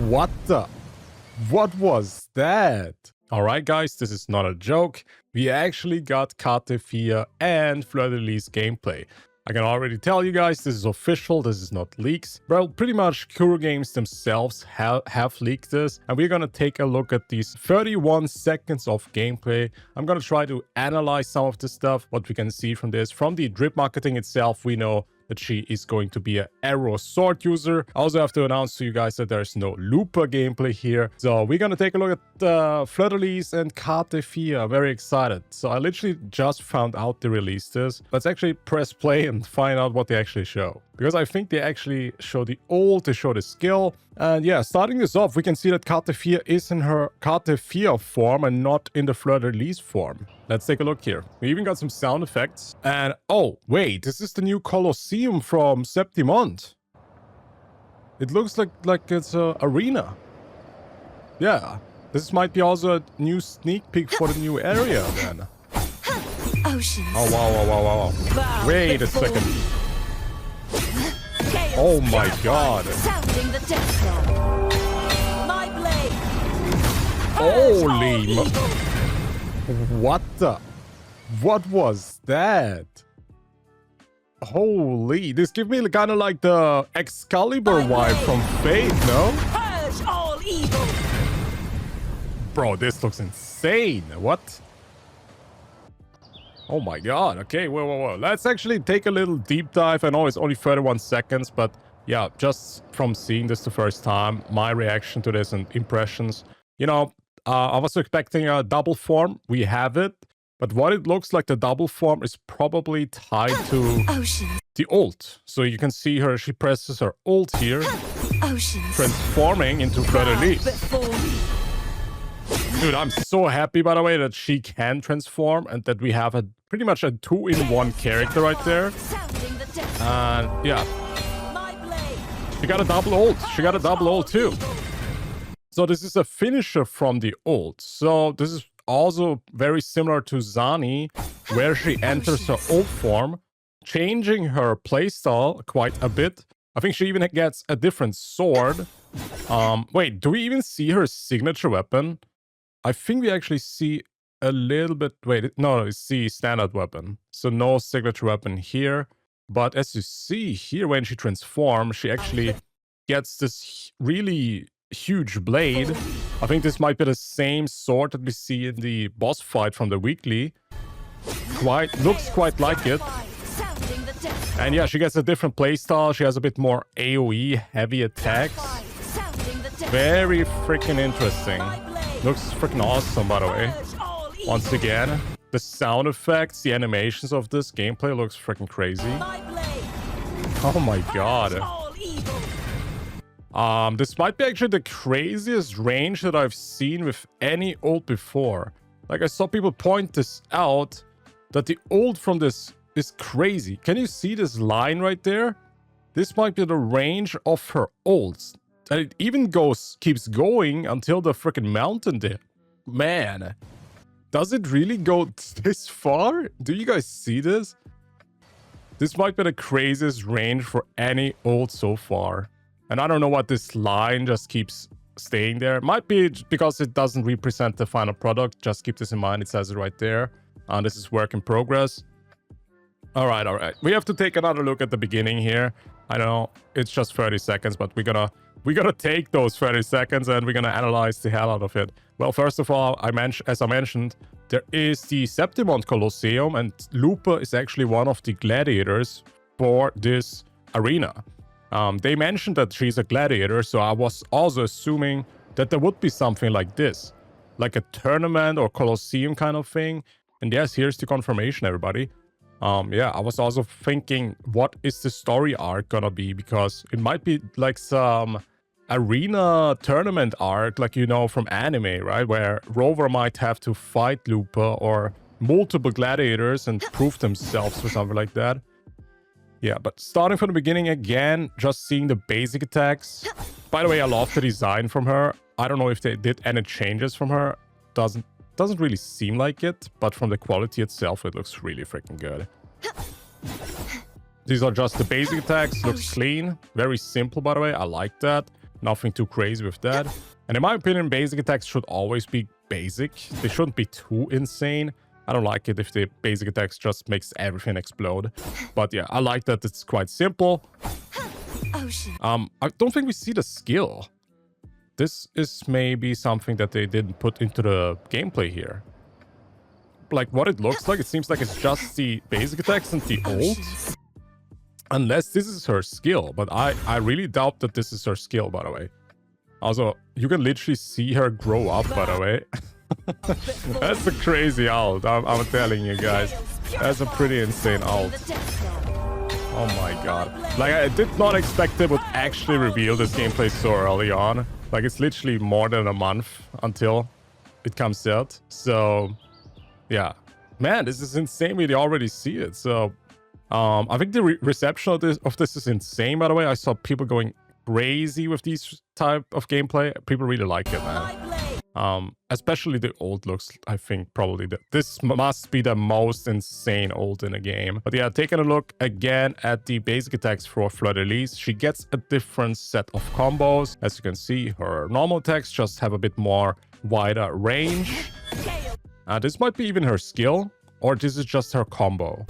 What the? What was that? Alright guys, this is not a joke. We actually got Cartethya and Fleurdelys gameplay. I can already tell you guys, this is official, this is not leaks. Well, pretty much Kuro games themselves have leaked this. And we're gonna take a look at these 31 seconds of gameplay. I'm gonna try to analyze some of the stuff, what we can see from this. From the drip marketing itself, we know that she is going to be an arrow sword user. I also have to announce to you guys that there's no Looper gameplay here. So we're gonna take a look at Fleurdelys and Cartethya. Very excited. So I literally just found out they released this. Let's actually press play and find out what they actually show. Because I think they actually show the ult, they show the skill. And yeah, starting this off, we can see that Cartethya is in her Cartethya form and not in the Fleurdelys form. Let's take a look here. We even got some sound effects. And oh, wait, this is the new Coliseum from SEPTIMONT. It looks like it's an arena. Yeah, this might be also a new sneak peek for the new area then. Oceans. Oh, wow. Wait a second. Oh my god. Sounding the death knell. My blade. Holy what the? What was that? Holy, this gives me kind of like the Excalibur vibe from Fate, no? Purge all evil. Bro, this looks insane. What? Oh my god. Okay, whoa. Let's actually take a little deep dive. I know it's only 31 seconds, but yeah, just from seeing this the first time, my reaction to this and impressions. You know, I was expecting a double form. We have it. But what it looks like, the double form is probably tied to the ult. So you can see her, she presses her ult here, transforming into Fleurdelys. Dude, I'm so happy, by the way, that she can transform and that we have a pretty much a 2-in-1 character right there. And yeah, she got a double ult. She got a double ult too. So this is a finisher from the ult. So this is also very similar to Zani, where she enters her ult form, changing her playstyle quite a bit. I think she even gets a different sword. Wait, do we even see her signature weapon? I think we actually see a little bit... Wait, no, it's the standard weapon. So no signature weapon here. But as you see here, when she transforms, she actually gets this really huge blade. I think this might be the same sword that we see in the boss fight from the weekly. Looks quite like it. And yeah, she gets a different playstyle. She has a bit more AoE, heavy attacks. Very freaking interesting. Looks freaking awesome, by the way. Once again, the sound effects, the animations of this gameplay looks freaking crazy. Oh my god. This might be actually the craziest range that I've seen with any ult before. Like, I saw people point this out, that the ult from this is crazy. Can you see this line right there? This might be the range of her ults. And it even keeps going until the freaking mountain there. Man, does it really go this far? Do you guys see this? This might be the craziest range for any ult so far. And I don't know what this line just keeps staying there. It might be because it doesn't represent the final product. Just keep this in mind. It says it right there. This is work in progress. All right. We have to take another look at the beginning here. I know it's just 30 seconds, but we're gonna take those 30 seconds and we're gonna analyze the hell out of it. Well, first of all, as I mentioned, there is the SEPTIMONT Coliseum, and Looper is actually one of the gladiators for this arena. They mentioned that she's a gladiator, so I was also assuming that there would be something like this, like a tournament or Coliseum kind of thing. And yes, here's the confirmation, everybody. Yeah, I was also thinking, what is the story arc gonna be? Because it might be like some arena tournament arc, like, you know, from anime, right? Where Rover might have to fight Looper or multiple gladiators and prove themselves or something like that. Yeah, but starting from the beginning again, just seeing the basic attacks. By the way, I love the design from her. I don't know if they did any changes from her. Doesn't really seem like it, but from the quality itself, it looks really freaking good. These are just the basic attacks. Looks clean. Very simple, by the way. I like that. Nothing too crazy with that. And in my opinion, basic attacks should always be basic. They shouldn't be too insane. I don't like it if the basic attacks just makes everything explode. But yeah, I like that it's quite simple. I don't think we see the skill. This is maybe something that they didn't put into the gameplay here. Like what it looks like, it seems like it's just the basic attacks and the ult. Unless this is her skill, but I really doubt that this is her skill, by the way. Also, you can literally see her grow up, by the way. That's a crazy ult, I'm telling you guys. That's a pretty insane ult. Oh my god. Like, I did not expect they would actually reveal this gameplay so early on. Like, it's literally more than a month until it comes out. So, yeah. Man, this is insane. We already see it. So, I think the reception of this is insane, by the way. I saw people going crazy with these type of gameplay. People really like it, man. Especially the ult looks, I think, probably this must be the most insane ult in the game. But yeah, taking a look again at the basic attacks for Fleurdelys, she gets a different set of combos. As you can see, her normal attacks just have a bit more wider range. This might be even her skill, or this is just her combo.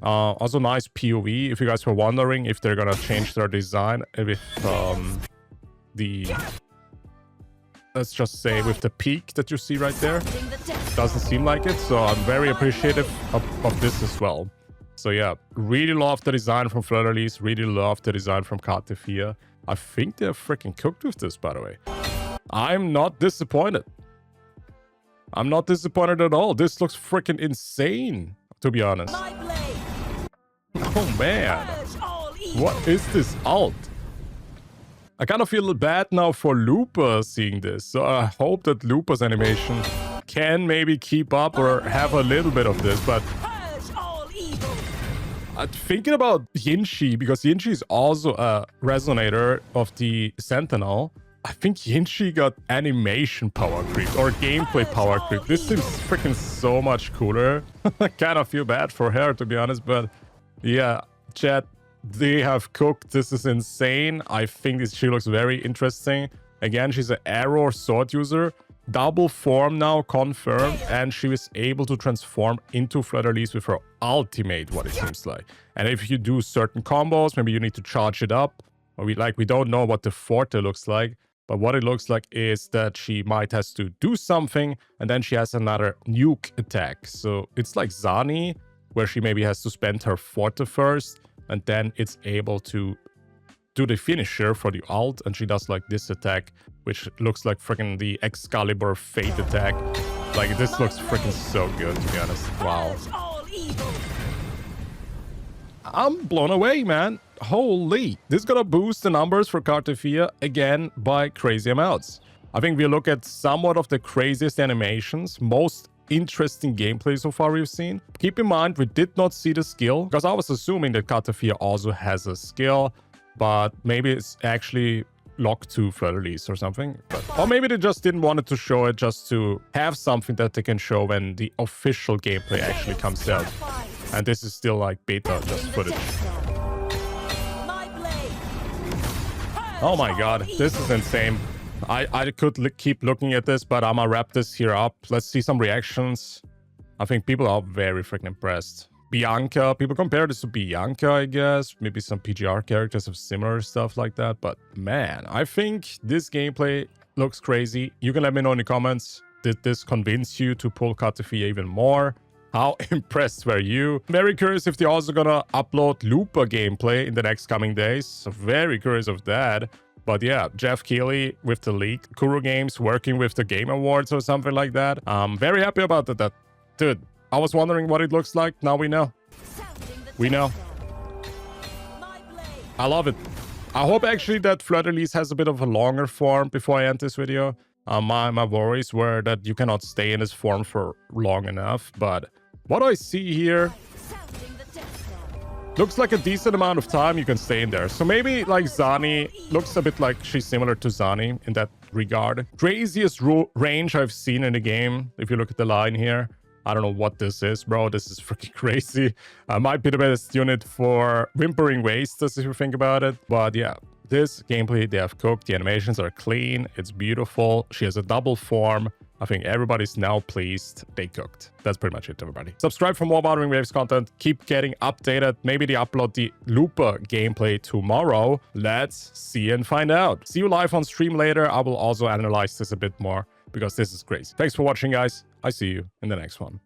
Also nice POV, if you guys were wondering if they're gonna change their design with let's just say with the peak that you see right there. Doesn't seem like it, so I'm very appreciative of this as well. So yeah, really love the design from Fleurdelys, really love the design from Cartethya. I think they're freaking cooked with this, by the way. I'm not disappointed. I'm not disappointed at all. This looks freaking insane, to be honest. Oh man, what is this ult? I kind of feel bad now for Looper seeing this, so I hope that Looper's animation can maybe keep up or have a little bit of this, but I'm thinking about Yinshi, because Yinshi is also a resonator of the Sentinel. I think Yinshi got animation power creep or gameplay power creep. This seems freaking so much cooler. I kind of feel bad for her, to be honest, but yeah, chat, they have cooked. This is insane. I think she looks very interesting. Again, she's an arrow sword user. Double form now confirmed, and she is able to transform into Fleurdelys with her ultimate, what it seems like. And if you do certain combos, maybe you need to charge it up. Or we don't know what the Forte looks like, but what it looks like is that she might has to do something, and then she has another nuke attack. So it's like Zani, where she maybe has to spend her Forte first, and then it's able to do the finisher for the ult, and she does like this attack, which looks like freaking the Excalibur Fate attack. Like, this looks freaking so good, to be honest. Wow. I'm blown away, man. Holy. This is gonna boost the numbers for Cartethya again by crazy amounts. I think we look at somewhat of the craziest animations, most interesting gameplay so far we've seen. Keep in mind, we did not see the skill, because I was assuming that Cartethya also has a skill, but maybe it's actually locked to Fleurdelys or something. Or maybe they just didn't want to show it just to have something that they can show when the official gameplay actually comes out. And this is still like beta just footage. Oh my god, this is insane. I could keep looking at this, but I'm gonna wrap this here up. Let's see some reactions. I think people are very freaking impressed. Bianca, people compare this to Bianca, I guess. Maybe some PGR characters have similar stuff like that. But man, I think this gameplay looks crazy. You can let me know in the comments. Did this convince you to pull Cartethya even more? How impressed were you? Very curious if they're also gonna upload Looper gameplay in the next coming days. So very curious of that. But yeah, goefkeighley with the leak. Kuro Games working with the Game Awards or something like that. I'm very happy about that. Dude, I was wondering what it looks like. Now we know. We know. I love it. I hope actually that Fleurdelys has a bit of a longer form before I end this video. My worries were that you cannot stay in this form for long enough. But what I see here looks like a decent amount of time you can stay in there. So maybe like Zani looks a bit like she's similar to Zani in that regard. Craziest range I've seen in the game, if you look at the line here. I don't know what this is, bro. This is freaking crazy. Might be the best unit for Whimpering Wasters if you think about it. But yeah, this gameplay they have cooked. The animations are clean. It's beautiful. She has a double form. I think everybody's now pleased. They cooked. That's pretty much it, everybody. Subscribe for more Wuthering Waves content. Keep getting updated. Maybe they upload the Looper gameplay tomorrow. Let's see and find out. See you live on stream later. I will also analyze this a bit more because this is crazy. Thanks for watching, guys. I see you in the next one.